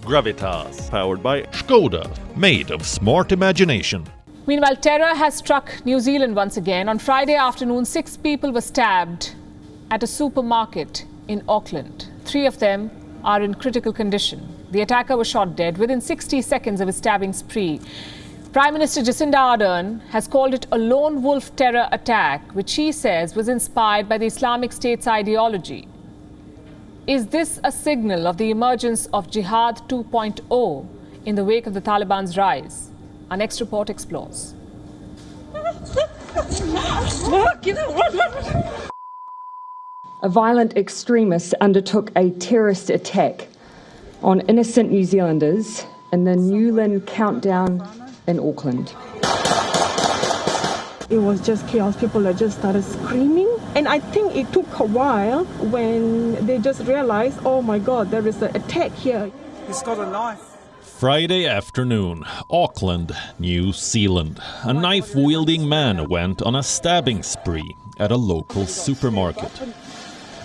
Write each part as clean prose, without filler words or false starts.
Gravitas, powered by Skoda, made of smart imagination. Meanwhile, terror has struck New Zealand once again. On Friday afternoon, 6 people were stabbed at a supermarket in Auckland. 3 of them are in critical condition. The attacker was shot dead within 60 seconds of his stabbing spree. Prime Minister Jacinda Ardern has called it a lone wolf terror attack, which she says was inspired by the Islamic State's ideology. Is this a signal of the emergence of Jihad 2.0 in the wake of the Taliban's rise? Our next report explores. A violent extremist undertook a terrorist attack on innocent New Zealanders in the Newland countdown in Auckland. It was just chaos. People just started screaming. And I think it took a while when they just realized, oh my God, there is an attack here. He's got a knife. Friday afternoon, Auckland, New Zealand. A knife-wielding man went on a stabbing spree at a local supermarket.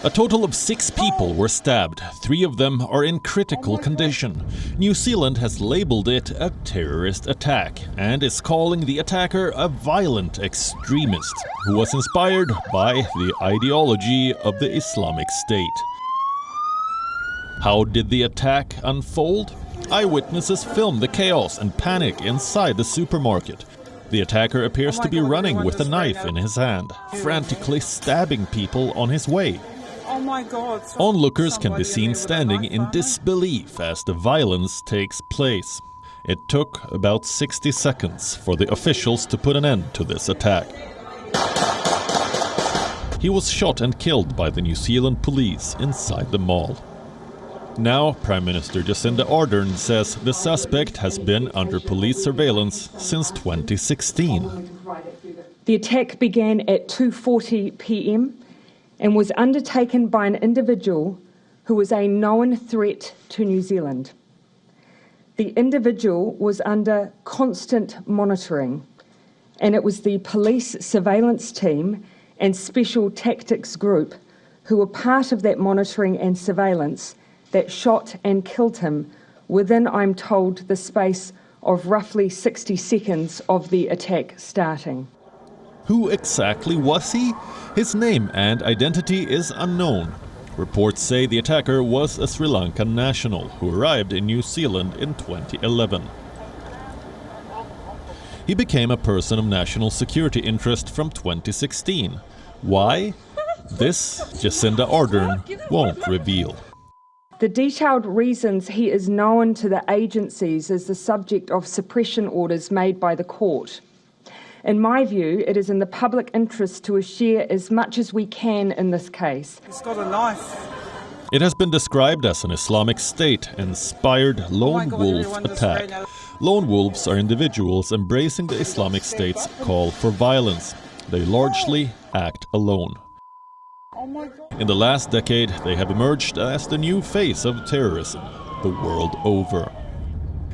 A total of 6 people were stabbed. 3 of them are in critical condition. New Zealand has labeled it a terrorist attack and is calling the attacker a violent extremist who was inspired by the ideology of the Islamic State. How did the attack unfold? Eyewitnesses filmed the chaos and panic inside the supermarket. The attacker appears to be running with a knife in his hand, frantically stabbing people on his way. Oh my God. Onlookers can be seen standing in disbelief as the violence takes place. It took about 60 seconds for the officials to put an end to this attack. He was shot and killed by the New Zealand police inside the mall. Now, Prime Minister Jacinda Ardern says the suspect has been under police surveillance since 2016. The attack began at 2:40 p.m. and was undertaken by an individual who was a known threat to New Zealand. The individual was under constant monitoring, and it was the police surveillance team and special tactics group who were part of that monitoring and surveillance that shot and killed him within, I'm told, the space of roughly 60 seconds of the attack starting. Who exactly was he? His name and identity is unknown. Reports say the attacker was a Sri Lankan national who arrived in New Zealand in 2011. He became a person of national security interest from 2016. Why? This Jacinda Ardern won't reveal. The detailed reasons he is known to the agencies is the subject of suppression orders made by the court. In my view, it is in the public interest to share as much as we can in this case. He's got a knife. It has been described as an Islamic State-inspired lone wolf attack. Lone wolves are individuals embracing the Islamic State's call for violence. They largely act alone. In the last decade, they have emerged as the new face of terrorism, the world over.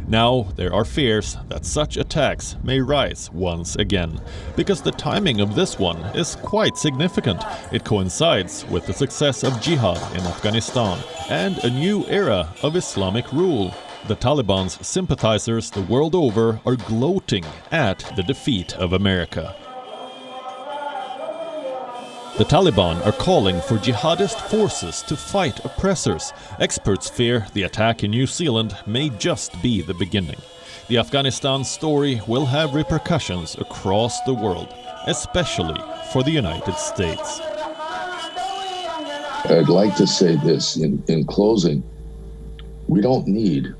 Now, there are fears that such attacks may rise once again, because the timing of this one is quite significant. It coincides with the success of Jihad in Afghanistan and a new era of Islamic rule. The Taliban's sympathizers the world over are gloating at the defeat of America. The Taliban are calling for jihadist forces to fight oppressors. Experts fear the attack in New Zealand may just be the beginning. The Afghanistan story will have repercussions across the world, especially for the United States. I'd like to say this in closing. We don't need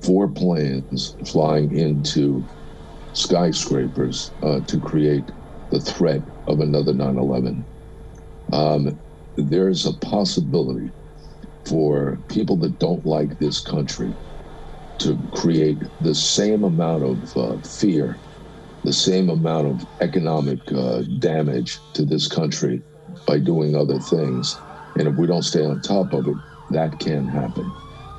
4 planes flying into skyscrapers to create the threat of another 9/11. There's a possibility for people that don't like this country to create the same amount of fear, the same amount of economic damage to this country by doing other things. And if we don't stay on top of it, that can happen.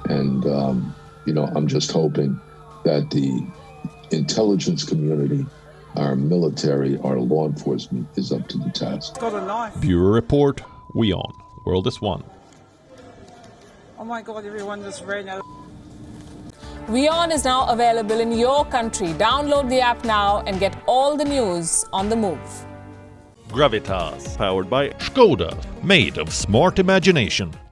And, I'm just hoping that the intelligence community, our military, our law enforcement is up to the task. Got a knife. Bureau Report, WION, World is One. Oh my God, everyone just ran out. WION is now available in your country. Download the app now and get all the news on the move. Gravitas, powered by Skoda, made of smart imagination.